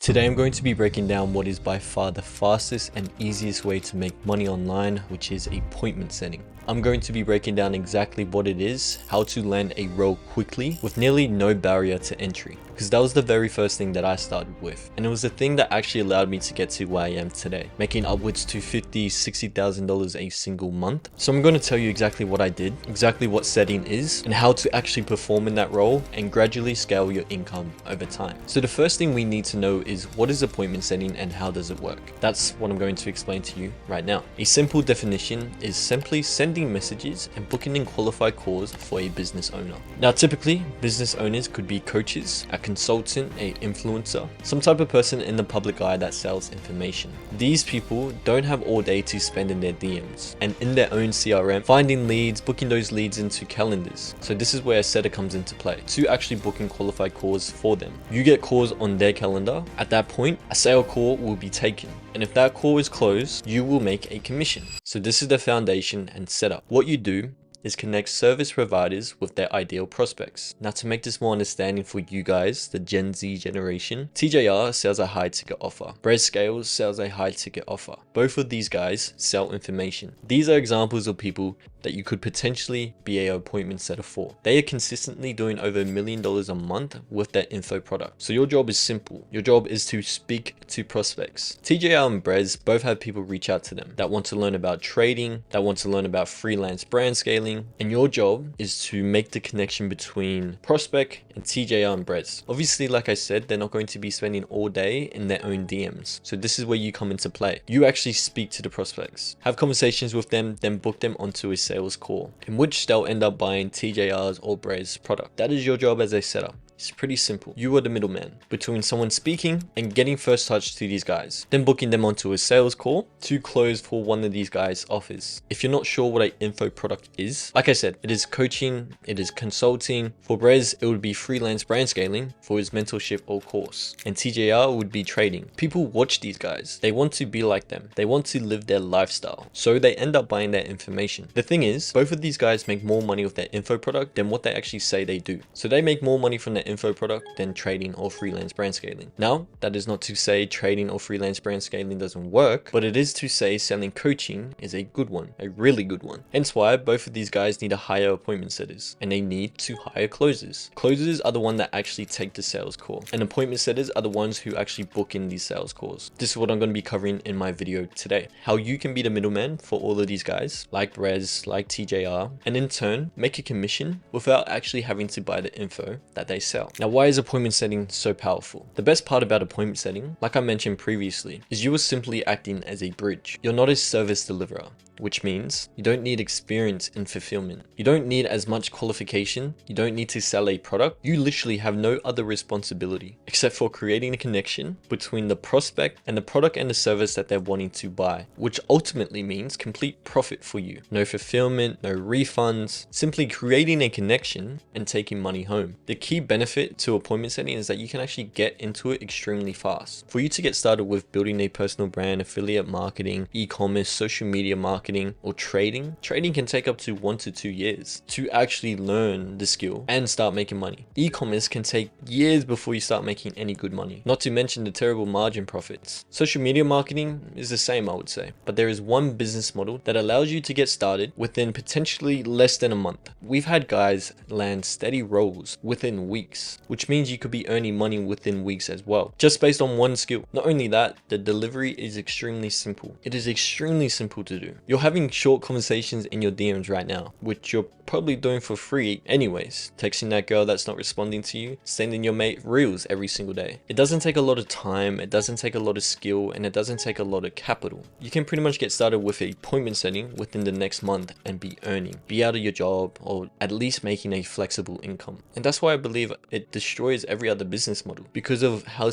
Today I'm going to be breaking down what is by far the fastest and easiest way to make money online, which is appointment setting. I'm going to be breaking down exactly what it is, how to land a role quickly with nearly no barrier to entry, because that was the very first thing that I started with, and it was the thing that actually allowed me to get to where I am today, making upwards to $50,000-$60,000 a single month. So I'm going to tell you exactly what I did, exactly what setting is, and how to actually perform in that role and gradually scale your income over time. So the first thing we need to know is what is appointment setting and how does it work? That's what I'm going to explain to you right now. A simple definition is simply sending messages and booking in qualified calls for a business owner. Now typically business owners could be coaches, a consultant, a influencer, some type of person in the public eye that sells information. These people don't have all day to spend in their DMs and in their own CRM finding leads, booking those leads into calendars. So this is where a setter comes into play to actually book in qualified calls for them. You get calls on their calendar. At that point, a sale call will be taken, and if that call is closed, you will make a commission. So this is the foundation and setup. What you do is connect service providers with their ideal prospects. Now to make this more understanding for you guys, the Gen Z generation, TJR sells a high ticket offer. BreadScales sells a high ticket offer. Both of these guys sell information. These are examples of people that you could potentially be an appointment setter for. They are consistently doing over $1 million a month with their info product. So your job is simple. Your job is to speak to prospects. TJR and Brez both have people reach out to them that want to learn about trading, that want to learn about freelance brand scaling, and your job is to make the connection between prospect and TJR and Brez. Obviously, like I said, they're not going to be spending all day in their own DMs. So this is where you come into play. You actually speak to the prospects, have conversations with them, then book them onto a sales call in which they'll end up buying TJR's or Brez product. That is your job as a setter. It's pretty simple. You are the middleman between someone speaking and getting first touch to these guys, then booking them onto a sales call to close for one of these guys' offers. If you're not sure what an info product is, like I said, it is coaching, it is consulting. For Brez, it would be freelance brand scaling for his mentorship or course, and TJR would be trading. People watch these guys. They want to be like them. They want to live their lifestyle. So they end up buying their information. The thing is, both of these guys make more money with their info product than what they actually say they do. So they make more money from their info product than trading or freelance brand scaling. Now, that is not to say trading or freelance brand scaling doesn't work, but it is to say selling coaching is a good one, a really good one. Hence why both of these guys need to hire appointment setters and they need to hire closers. Closers are the ones that actually take the sales call, and appointment setters are the ones who actually book in these sales calls. This is what I'm going to be covering in my video today. How you can be the middleman for all of these guys, like Brez, like TJR, and in turn make a commission without actually having to buy the info that they sell. Now, why is appointment setting so powerful? The best part about appointment setting, like I mentioned previously, is you are simply acting as a bridge. You're not a service deliverer, which means you don't need experience in fulfillment. You don't need as much qualification. You don't need to sell a product. You literally have no other responsibility except for creating a connection between the prospect and the product and the service that they're wanting to buy, which ultimately means complete profit for you. No fulfillment, no refunds, simply creating a connection and taking money home. The key benefit to appointment setting is that you can actually get into it extremely fast. For you to get started with building a personal brand, affiliate marketing, e-commerce, social media marketing, or trading can take up to 1 to 2 years to actually learn the skill and start making money. E-commerce can take years before you start making any good money, not to mention the terrible margin profits. Social media marketing is the same, I would say, but there is one business model that allows you to get started within potentially less than a month. We've had guys land steady roles within weeks, which means you could be earning money within weeks as well, just based on one skill. Not only that, the delivery is extremely simple. It is extremely simple to do. You're having short conversations in your DMs right now, which you're probably doing for free anyways. Texting that girl that's not responding to you, sending your mate reels every single day. It doesn't take a lot of time, it doesn't take a lot of skill, and it doesn't take a lot of capital. You can pretty much get started with an appointment setting within the next month and be earning, be out of your job, or at least making a flexible income. And that's why I believe it destroys every other business model, because of how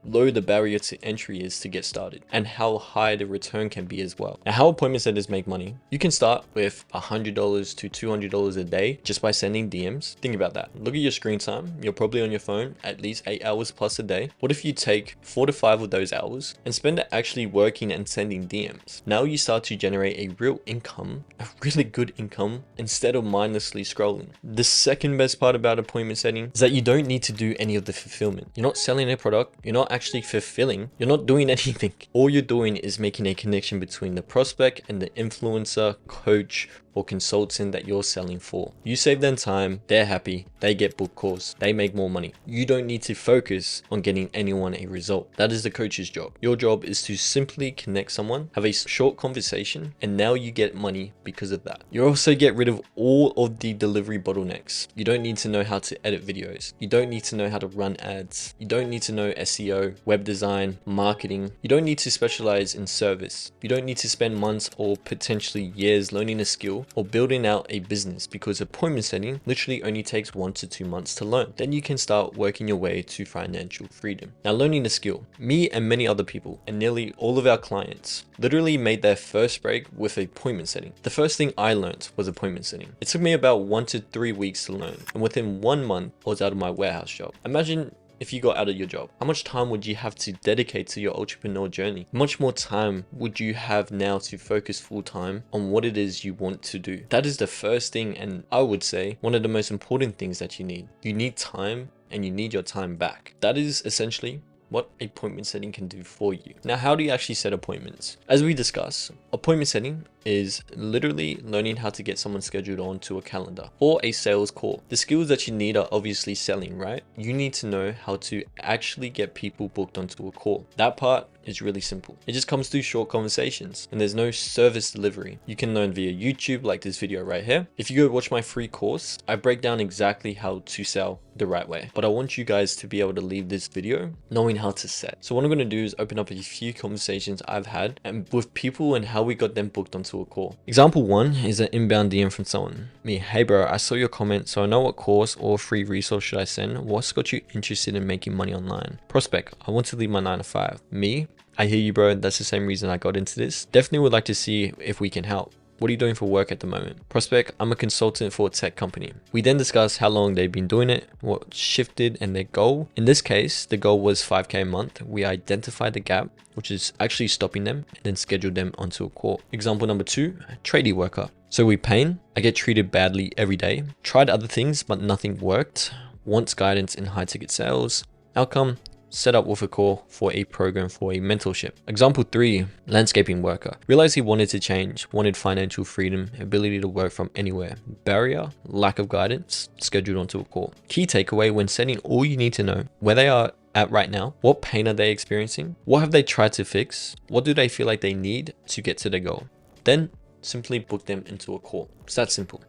low the barrier to entry is to get started and how high the return can be as well. Now, how appointment setters make money? You can start with $100 to $200 a day just by sending DMs. Think about that. Look at your screen time. You're probably on your phone at least 8 hours plus a day. What if you take 4 to 5 of those hours and spend it actually working and sending DMs? Now you start to generate a real income, a really good income, instead of mindlessly scrolling. The second best part about appointment setting is that you don't need to do any of the fulfillment. You're not selling a product. You're not actually fulfilling. You're not doing anything. All you're doing is making a connection between the prospect and the influencer, coach, or consultant that you're selling for. You save them time, they're happy, they get book calls, they make more money. You don't need to focus on getting anyone a result. That is the coach's job. Your job is to simply connect someone, have a short conversation, and now you get money because of that. You also get rid of all of the delivery bottlenecks. You don't need to know how to edit videos. You don't need to know how to run ads. You don't need to know SEO, web design, marketing. You don't need to specialize in service. You don't need to spend months or potentially years learning a skill or building out a business, because appointment setting literally only takes 1 to 2 months to learn. Then you can start working your way to financial freedom. Now, learning the skill, me and many other people and nearly all of our clients literally made their first break with appointment setting. The first thing I learned was appointment setting. It took me about 1 to 3 weeks to learn, and within 1 month I was out of my warehouse job. Imagine if you got out of your job, how much time would you have to dedicate to your entrepreneur journey? How much more time would you have now to focus full time on what it is you want to do? That is the first thing, and I would say one of the most important things that you need. You need time, and you need your time back. That is essentially what appointment setting can do for you. Now, how do you actually set appointments? As we discuss, appointment setting is literally learning how to get someone scheduled onto a calendar or a sales call. The skills that you need are obviously selling, right? You need to know how to actually get people booked onto a call. That part is really simple. It just comes through short conversations, and there's no service delivery. You can learn via YouTube, like this video right here. If you go watch my free course, I break down exactly how to sell the right way, but I want you guys to be able to leave this video knowing how to set. So what I'm going to do is open up a few conversations I've had and with people and how we got them booked onto a call. Example 1 is an inbound DM from someone. Me, hey bro, I saw your comment, so I know what course or free resource should I send. What's got you interested in making money online? Prospect, I want to leave my 9 to 5. Me, I hear you bro, that's the same reason I got into this. Definitely would like to see if we can help. What are you doing for work at the moment? Prospect, I'm a consultant for a tech company. We then discuss how long they've been doing it, what shifted, and their goal. In this case, the goal was 5K a month. We identified the gap, which is actually stopping them, and then scheduled them onto a call. Example number 2, tradie worker. So we pain, I get treated badly every day. Tried other things, but nothing worked. Wants guidance in high ticket sales. Outcome, set up with a call for a program for a mentorship. Example 3, landscaping worker. Realized he wanted to change, wanted financial freedom, ability to work from anywhere. Barrier, lack of guidance, scheduled onto a call. Key takeaway when setting, all you need to know where they are at right now. What pain are they experiencing? What have they tried to fix? What do they feel like they need to get to their goal? Then simply book them into a call. It's that simple.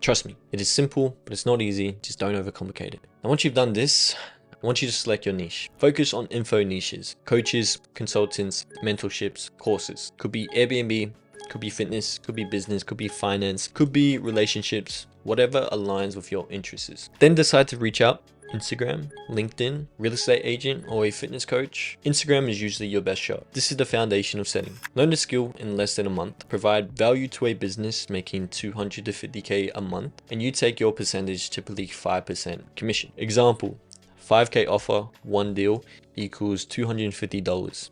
Trust me, it is simple, but it's not easy. Just don't overcomplicate it. And once you've done this, I want you to select your niche. Focus on info niches, coaches, consultants, mentorships, courses. Could be Airbnb, could be fitness, could be business, could be finance, could be relationships, whatever aligns with your interests. Then decide to reach out. Instagram, LinkedIn, real estate agent, or a fitness coach. Instagram is usually your best shot. This is the foundation of setting. Learn the skill in less than a month. Provide value to a business making 200 to 50K a month, and you take your percentage, typically 5% commission. Example, 5K offer, 1 deal equals $250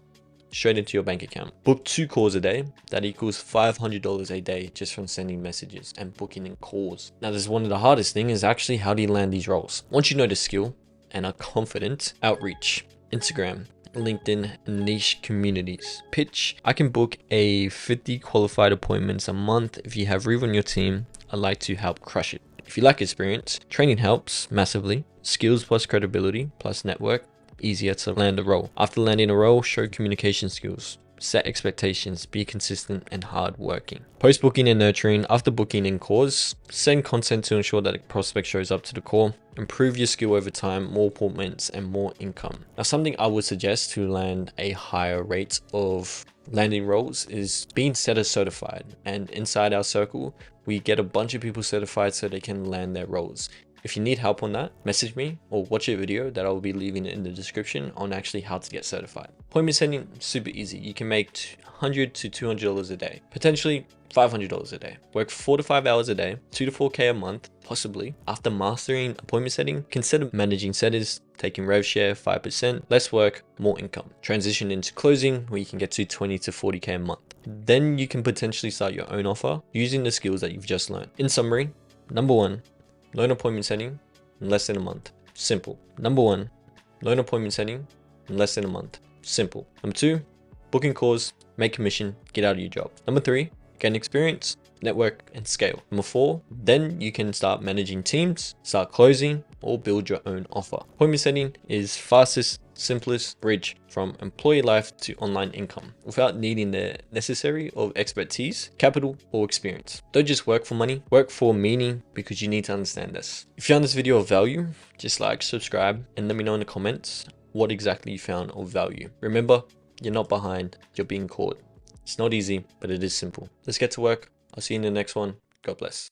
straight into your bank account. Book 2 calls a day, that equals $500 a day just from sending messages and booking in calls. Now, this is one of the hardest things, is actually how do you land these roles? Once you know the skill and are confident, outreach, Instagram, LinkedIn, niche communities. Pitch, I can book a 50 qualified appointments a month. If you have Reeve on your team, I'd like to help crush it. If you lack experience, training helps massively. Skills plus credibility plus network, easier to land a role. After landing a role, show communication skills. Set expectations, be consistent and hardworking. Post booking and nurturing. After booking in calls, send content to ensure that a prospect shows up to the call. Improve your skill over time, more appointments and more income. Now, something I would suggest to land a higher rate of landing roles is being setter certified. And inside our circle, we get a bunch of people certified so they can land their roles. If you need help on that, message me or watch a video that I will be leaving in the description on actually how to get certified. Appointment setting, super easy. You can make $100 to $200 a day, potentially $500 a day. Work 4 to 5 hours a day, 2 to 4K a month, possibly. After mastering appointment setting, consider managing setters, taking rev share 5%, less work, more income. Transition into closing where you can get to 20 to 40K a month. Then you can potentially start your own offer using the skills that you've just learned. In summary, number 1, learn appointment setting, in less than a month. Simple. Number 1, learn appointment setting in less than a month. Simple. Number 2, booking calls, make commission, get out of your job. Number 3, gain experience, network, and scale. Number 4, then you can start managing teams, start closing, or build your own offer. Appointment setting is fastest, simplest bridge from employee life to online income without needing the necessary of expertise, capital, or experience. Don't just work for money, work for meaning, because you need to understand this. If you found this video of value, just like, subscribe, and let me know in the comments what exactly you found of value. Remember, you're not behind, you're being caught. It's not easy, but it is simple. Let's get to work. I'll see you in the next one. God bless.